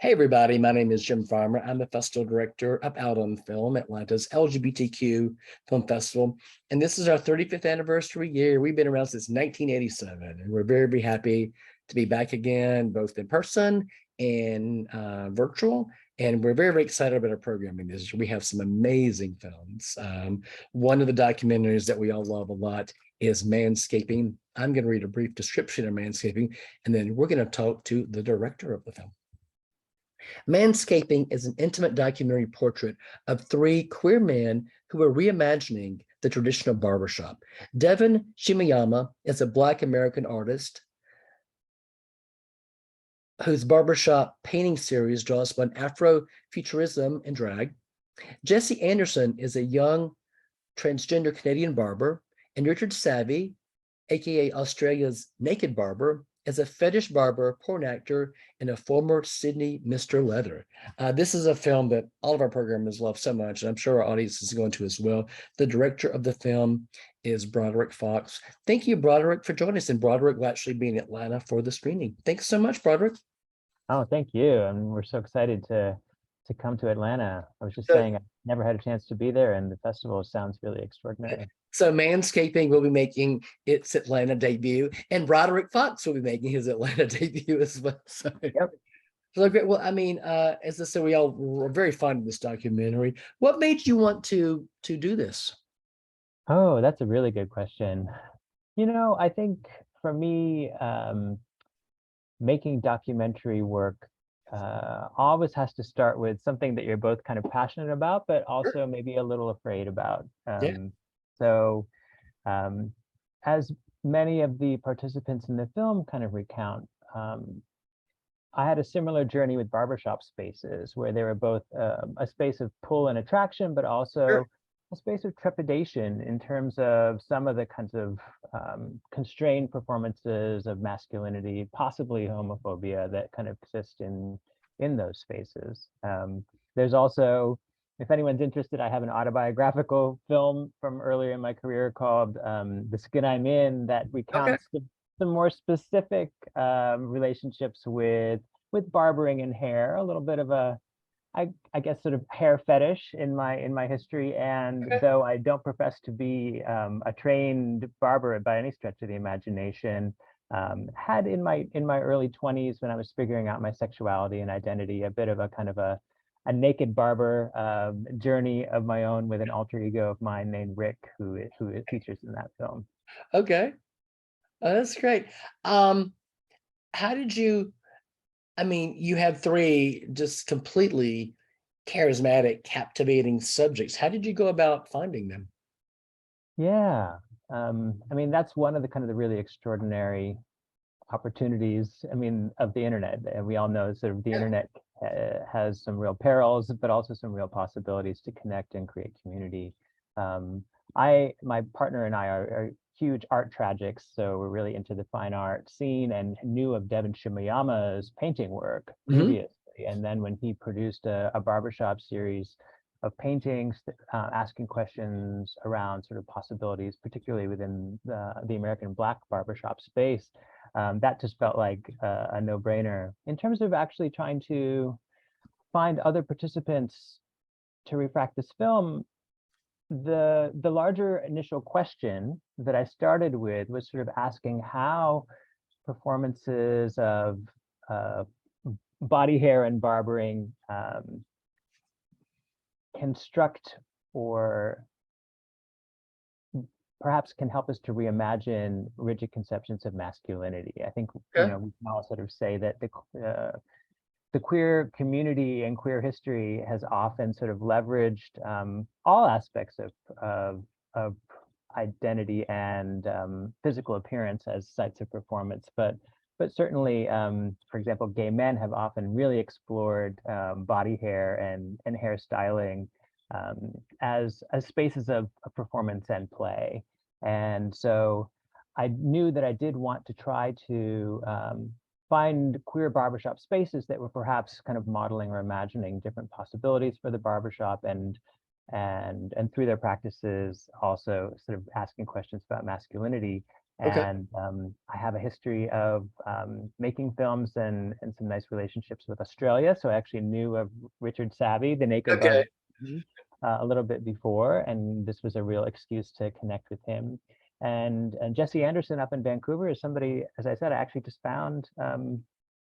Hey everybody, my name is Jim Farmer. I'm the festival director of Out on Film, Atlanta's LGBTQ film festival. And this is our 35th anniversary year. We've been around since 1987, and we're very happy to be back again, both in person and virtual. And we're very excited about our programming this year. We have some amazing films. One of the documentaries that we all love a lot is Manscaping. I'm going to read a brief description of Manscaping, and then we're going to talk to the director of the film. Manscaping is an intimate documentary portrait of three queer men who are reimagining the traditional barbershop. Devin Shimayama is a Black American artist whose barbershop painting series draws upon Afrofuturism and drag. Jesse Anderson is a young transgender Canadian barber, and Richard Savvy, aka Australia's Naked Barber, is a fetish barber, porn actor, and a former Sydney Mr. Leather. This is a film that all of our programmers love so much, and I'm sure our audience is going to as well. The director of the film is Broderick Fox. Thank you, Broderick, for joining us. And Broderick will actually be in Atlanta for the screening. Thanks so much, Broderick. Oh, thank you. And we're so excited to come to Atlanta. I was just saying I never had a chance to be there, and the festival sounds really extraordinary. So Manscaping will be making its Atlanta debut, and Broderick Fox will be making his Atlanta debut as well. So, so great. Well, I mean, as I said, we all were very fond of this documentary. What made you want to do this? Oh, that's a really good question. I think for me, making documentary work always has to start with something that you're both kind of passionate about, but also maybe a little afraid about. So as many of the participants in the film kind of recount, I had a similar journey with barbershop spaces where they were both a space of pull and attraction, but also a space of trepidation in terms of some of the kinds of constrained performances of masculinity, possibly homophobia that kind of exist in those spaces. There's also, if anyone's interested, I have an autobiographical film from earlier in my career called The Skin I'm In that recounts some more specific relationships with barbering and hair, a little bit of a, I guess, sort of hair fetish in my history. And though I don't profess to be a trained barber by any stretch of the imagination, had in my early 20s, when I was figuring out my sexuality and identity, a bit of a kind of a naked barber journey of my own with an alter ego of mine named Rick, who features in that film. Okay, that's great. How did you? I mean, you have three just completely charismatic, captivating subjects. How did you go about finding them? Yeah, I mean, that's one of the kind of the really extraordinary opportunities, I mean, of the internet. And we all know sort of the internet has some real perils, but also some real possibilities to connect and create community. My partner and I are huge art tragics, so we're really into the fine art scene and knew of Devin Shimayama's painting work previously. And then when he produced a barbershop series of paintings, asking questions around sort of possibilities, particularly within the American Black barbershop space, that just felt like a no-brainer. In terms of actually trying to find other participants to refract this film, the larger initial question that I started with was sort of asking how performances of body hair and barbering construct or perhaps can help us to reimagine rigid conceptions of masculinity. I think we can all sort of say that the queer community and queer history has often sort of leveraged all aspects of identity and physical appearance as sites of performance, but certainly, for example, gay men have often really explored body hair and hairstyling as spaces of performance and play. And so I knew that I did want to try to find queer barbershop spaces that were perhaps kind of modeling or imagining different possibilities for the barbershop, and through their practices also sort of asking questions about masculinity. Okay. And I have a history of making films and some nice relationships with Australia. So I actually knew of Richard Savvy, the naked Okay. barber, a little bit before, and this was a real excuse to connect with him. And Jesse Anderson up in Vancouver is somebody, as I said, I actually just found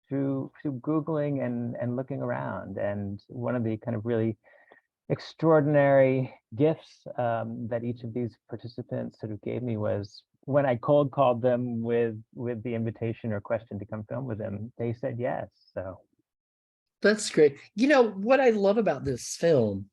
through Googling and looking around. And one of the kind of really extraordinary gifts that each of these participants sort of gave me was when I cold called them with the invitation or question to come film with them, they said yes. So That's great. You know, what I love about this film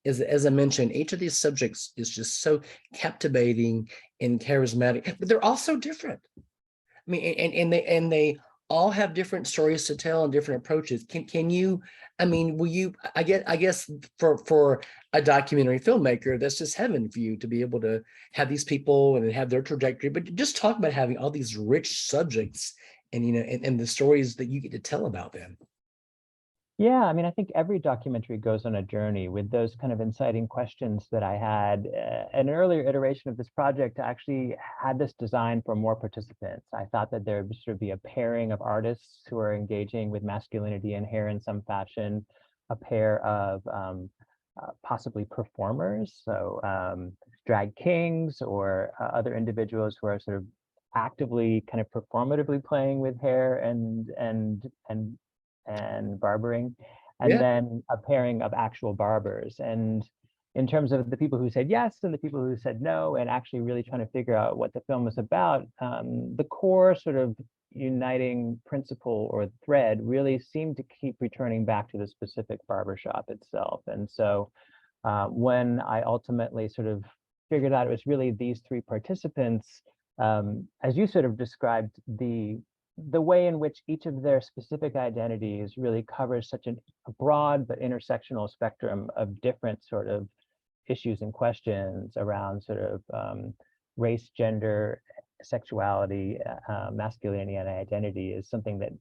is, that, as I mentioned, each of these subjects is just so captivating and charismatic, but they're all so different. I mean, and they all have different stories to tell and different approaches. Can you, I mean, will you, I guess for a documentary filmmaker, that's just heaven for you to be able to have these people and have their trajectory, but just talk about having all these rich subjects and, and the stories that you get to tell about them. yeah, I mean, I think every documentary goes on a journey with those kind of inciting questions that I had. An earlier iteration of this project actually had this designed for more participants. I thought that there would sort of be a pairing of artists who are engaging with masculinity and hair in some fashion, a pair of possibly performers, so drag kings or other individuals who are sort of actively kind of performatively playing with hair and barbering, and Yeah. then a pairing of actual barbers. And in terms of the people who said yes and the people who said no, and actually really trying to figure out what the film was about, the core sort of uniting principle or thread really seemed to keep returning back to the specific barbershop itself. And so when I ultimately sort of figured out it was really these three participants, as you sort of described, the way in which each of their specific identities really covers such a broad but intersectional spectrum of different sort of issues and questions around sort of race, gender, sexuality, masculinity, and identity is something that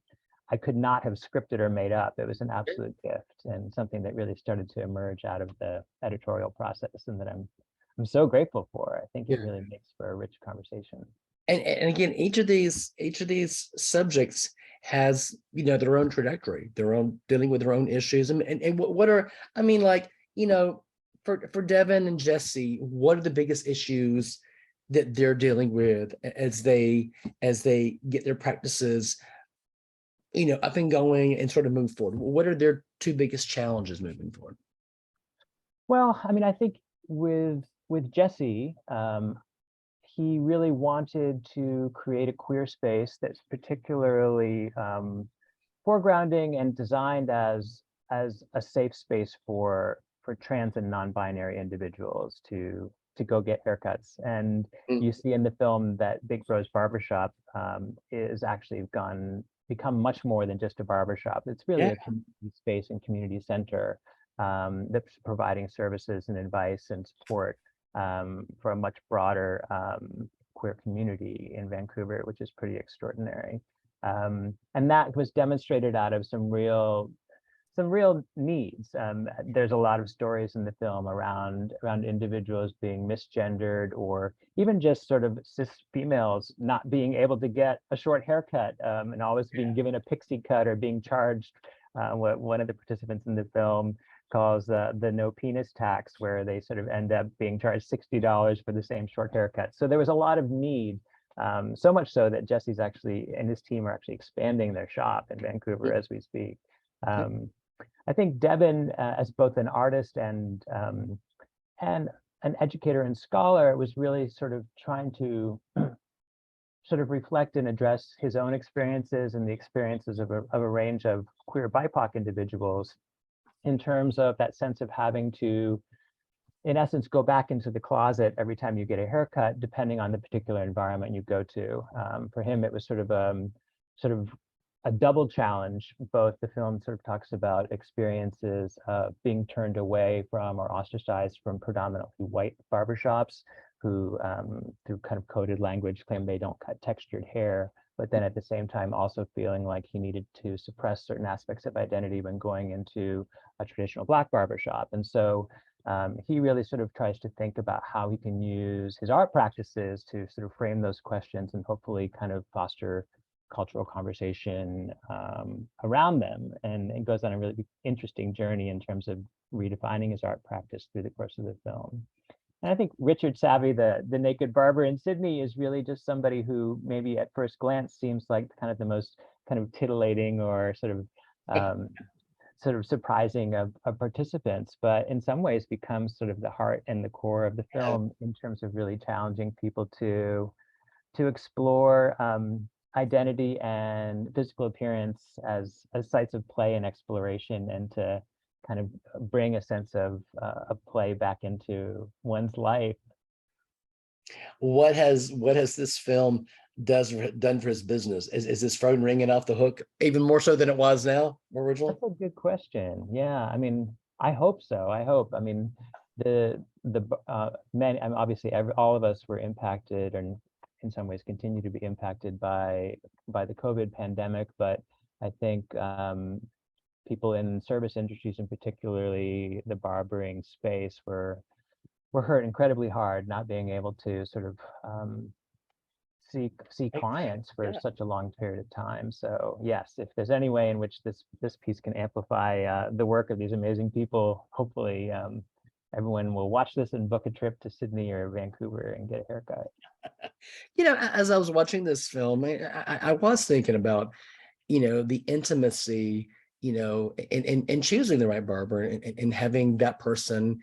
I could not have scripted or made up. It was an absolute gift and something that really started to emerge out of the editorial process, and that I'm so grateful for. I think it Yeah. really makes for a rich conversation. And again, each of these subjects has, their own trajectory, their own dealing with their own issues. And what are, I mean, like, for Devin and Jesse, what are the biggest issues that they're dealing with as they get their practices, up and going and sort of move forward? What are their two biggest challenges moving forward? Well, I mean, I think with Jesse, he really wanted to create a queer space that's particularly foregrounding and designed as a safe space for trans and non-binary individuals to go get haircuts. And Mm. you see in the film that Big Bro's Barbershop is actually become much more than just a barbershop. It's really Yeah. a community space and community center that's providing services and advice and support for a much broader queer community in Vancouver, which is pretty extraordinary. And that was demonstrated out of some real needs. There's a lot of stories in the film around individuals being misgendered, or even just sort of cis females not being able to get a short haircut and always being given a pixie cut or being charged what one of the participants in the film calls the no penis tax, where they sort of end up being charged $60 for the same short haircut. So there was a lot of need. So much so that Jesse's actually and his team are actually expanding their shop in Vancouver as we speak. Um, I think Devin, as both an artist and an educator and scholar, was really sort of trying to sort of reflect and address his own experiences and the experiences of a range of queer BIPOC individuals in terms of that sense of having to, in essence, go back into the closet every time you get a haircut, depending on the particular environment you go to. For him, it was sort of a double challenge. Both the film sort of talks about experiences of being turned away from or ostracized from predominantly white barbershops who, through kind of coded language, claim they don't cut textured hair, but then at the same time also feeling like he needed to suppress certain aspects of identity when going into a traditional Black barbershop. And so he really sort of tries to think about how he can use his art practices to sort of frame those questions and hopefully kind of foster cultural conversation around them. And it goes on a really interesting journey in terms of redefining his art practice through the course of the film. And I think Richard Savvy, the naked barber in Sydney, is really just somebody who maybe at first glance seems like kind of the most kind of titillating or sort of surprising of participants, but in some ways becomes sort of the heart and the core of the film in terms of really challenging people to explore identity and physical appearance as sites of play and exploration, and to kind of bring a sense of play back into one's life. What has this film done for his business? Is his phone ringing off the hook even more so than it was now originally? That's a good question. Yeah, I mean, I hope so. I hope. I mean, the many, I mean, obviously all of us were impacted, and in some ways continue to be impacted by the COVID pandemic. But I think people in service industries, and particularly the barbering space, were hurt incredibly hard, not being able to sort of see clients for such a long period of time. So yes, if there's any way in which this piece can amplify the work of these amazing people, hopefully everyone will watch this and book a trip to Sydney or Vancouver and get a haircut. As I was watching this film, I was thinking about, the intimacy, and choosing the right barber, and having that person,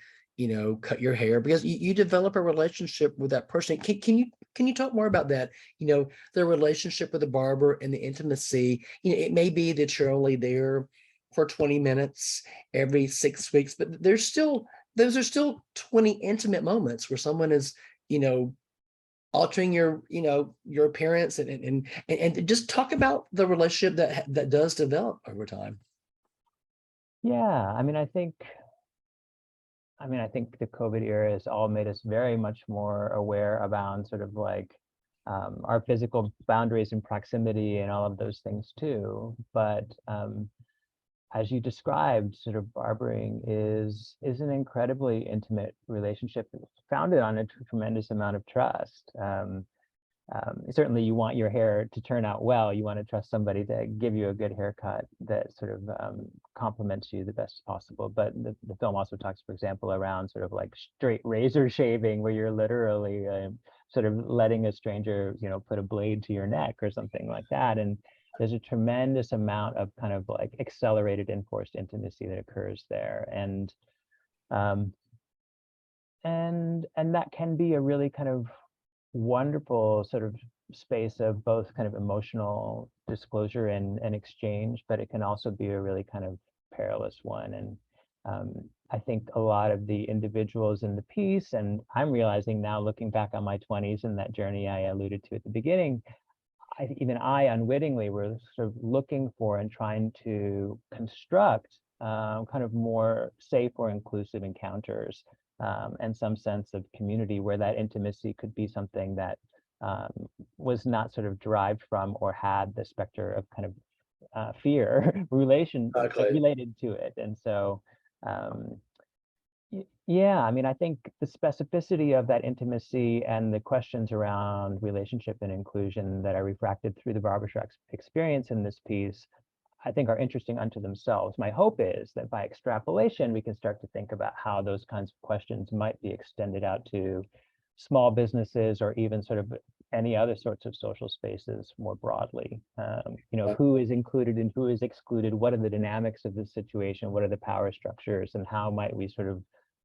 cut your hair, because you develop a relationship with that person. Can you talk more about that? The relationship with the barber and the intimacy. It may be that you're only there for 20 minutes every 6 weeks, but those are still 20 intimate moments where someone is, altering your appearance, and just talk about the relationship that does develop over time. Yeah, I mean, I think the COVID era has all made us very much more aware about sort of like our physical boundaries and proximity and all of those things too. But as you described, sort of barbering is an incredibly intimate relationship founded on a tremendous amount of trust. Certainly you want your hair to turn out well. You want to trust somebody to give you a good haircut that sort of complements you the best possible. But the film also talks, for example, around sort of like straight razor shaving, where you're literally sort of letting a stranger, put a blade to your neck or something like that. And there's a tremendous amount of kind of like accelerated enforced intimacy that occurs there. And that can be a really kind of wonderful sort of space of both kind of emotional disclosure and exchange, but it can also be a really kind of perilous one. And I think a lot of the individuals in the piece, and I'm realizing now looking back on my 20s and that journey I alluded to at the beginning, even I unwittingly were sort of looking for and trying to construct kind of more safe or inclusive encounters, and some sense of community where that intimacy could be something that was not sort of derived from or had the specter of kind of fear related to it. And so yeah, I mean, I think the specificity of that intimacy and the questions around relationship and inclusion that are refracted through the barbershop experience in this piece, I think are interesting unto themselves. My hope is that by extrapolation, we can start to think about how those kinds of questions might be extended out to small businesses or even sort of any other sorts of social spaces more broadly. Who is included and who is excluded? What are the dynamics of this situation? What are the power structures, and how might we sort of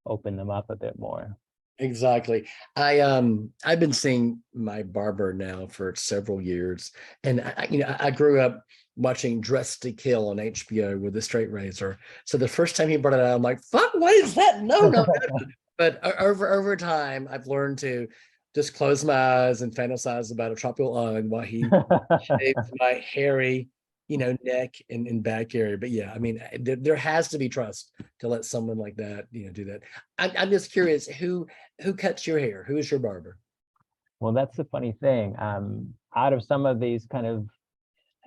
open them up a bit more? Exactly. I've been seeing my barber now for several years, and I grew up watching Dressed to Kill on HBO with the straight razor. So the first time he brought it out, I'm like, "Fuck, what is that? No, no, no." But over time, I've learned to just close my eyes and fantasize about a tropical island while he shaves my hairy, neck and back area. But yeah, I mean, there has to be trust to let someone like that, do that. I'm just curious, who cuts your hair? Who is your barber? Well, that's the funny thing. Out of some of these kind of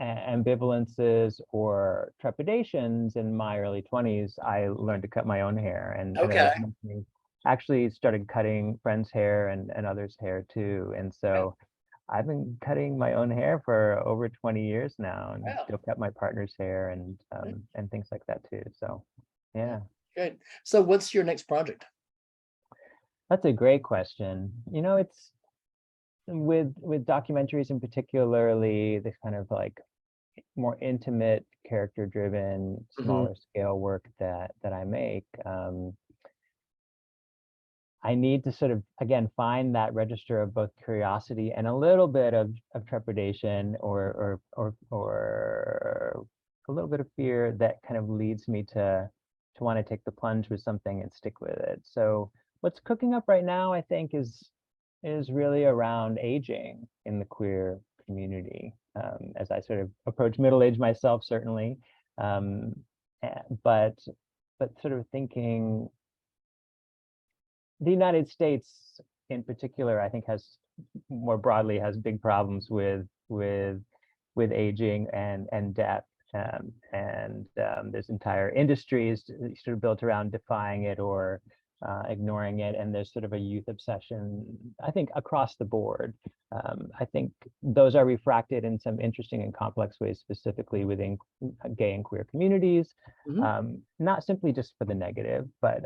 ambivalences or trepidations in my early 20s, I learned to cut my own hair, and I Okay. was actually started cutting friends' hair and others' hair too. And so I've been cutting my own hair for over 20 years now, and Wow. still cut my partner's hair and things like that too. So yeah, Good. So what's your next project? that's a great question. It's with documentaries in particularly the kind of like more intimate, character driven, Mhm. smaller scale work that I make. I need to sort of again find that register of both curiosity and a little bit of trepidation or a little bit of fear that kind of leads me to want to take the plunge with something and stick with it. So what's cooking up right now, I think, is really around aging in the queer community. As I sort of approach middle age myself, certainly, um, but sort of thinking the United States in particular, I think, has more broadly has big problems with aging and death. There's entire industries sort of built around defying it or ignoring it, and there's sort of a youth obsession, I think, across the board. I think those are refracted in some interesting and complex ways, specifically within gay and queer communities. Mhm. Not simply just for the negative, but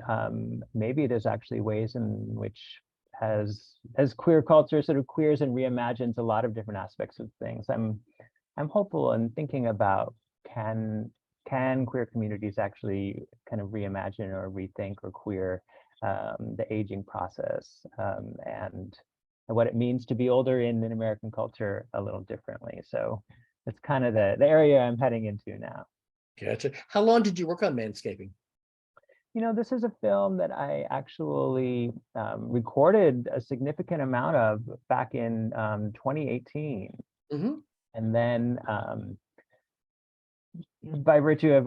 maybe there's actually ways in which as queer culture sort of queers and reimagines a lot of different aspects of things. I'm hopeful and thinking about can queer communities actually kind of reimagine or rethink or queer the aging process and what it means to be older in an American culture a little differently. So it's kind of the area I'm heading into now. Gotcha. How long did you work on Manscaping? This is a film that I actually recorded a significant amount of back in 2018. Mhm. And then by virtue of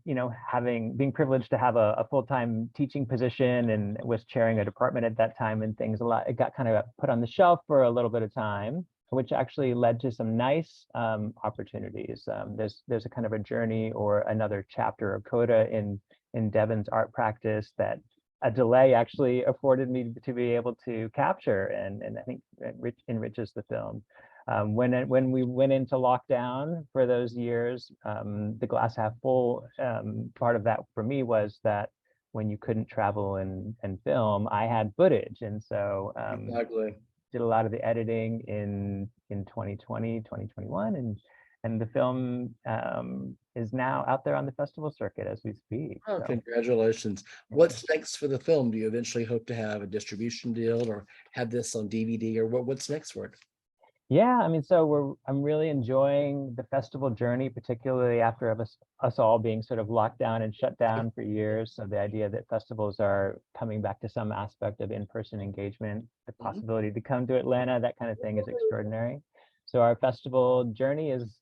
being privileged to have a full-time teaching position and was chairing a department at that time and things, it got kind of put on the shelf for a little bit of time, which actually led to some nice opportunities. There's a kind of a journey or another chapter of coda in Devin's art practice that a delay actually afforded me to be able to capture, and I think it enriches the film. When we went into lockdown for those years, the glass half full part of that for me was that when you couldn't travel and film, I had footage, and so Exactly. did a lot of the editing in 2020, 2021, and the film is now out there on the festival circuit as we speak. Oh, So congratulations. yeah. What's next for the film? Do you eventually hope to have a distribution deal or have this on DVD, or what's next for it? Yeah, I mean, so I'm really enjoying the festival journey, particularly after us all being sort of locked down and shut down for years. So the idea that festivals are coming back to some aspect of in-person engagement, the Mhm. possibility to come to Atlanta, that kind of thing is extraordinary. So our festival journey has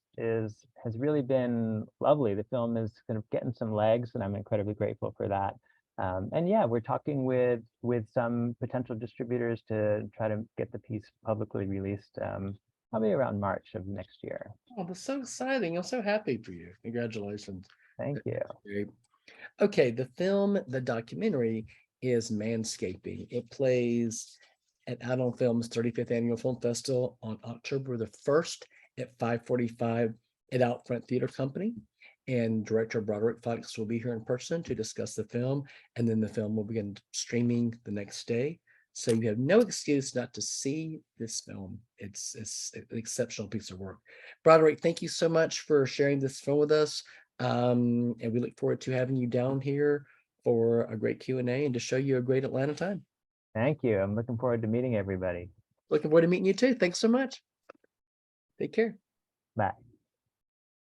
really been lovely. The film is kind of getting some legs, and I'm incredibly grateful for that. And yeah, we're talking with some potential distributors to try to get the piece publicly released, probably around March of next year. Oh, that's so exciting. I'm so happy for you. Congratulations. Thank you. Great. Okay, the documentary is Manscaping. It plays at Out on Film's 35th Annual Film Festival on October the 1st at 5:45 at Outfront Theater Company. And director Broderick Fox will be here in person to discuss the film, and then the film will begin streaming the next day. So you have no excuse not to see this film. It's an exceptional piece of work. Broderick, thank you so much for sharing this film with us. And we look forward to having you down here for a great Q&A and to show you a great Atlanta time. Thank you. I'm looking forward to meeting everybody. Looking forward to meeting you too. Thanks so much. Take care. Bye.